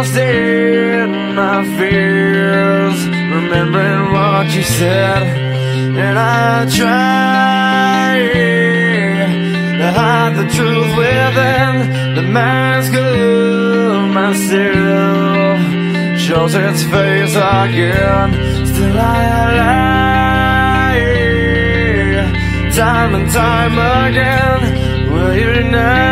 lost in my fears, remembering what you said. And I try to hide the truth within the mask of myself. Shows its face again. Still I lie, time and time again. Will you now?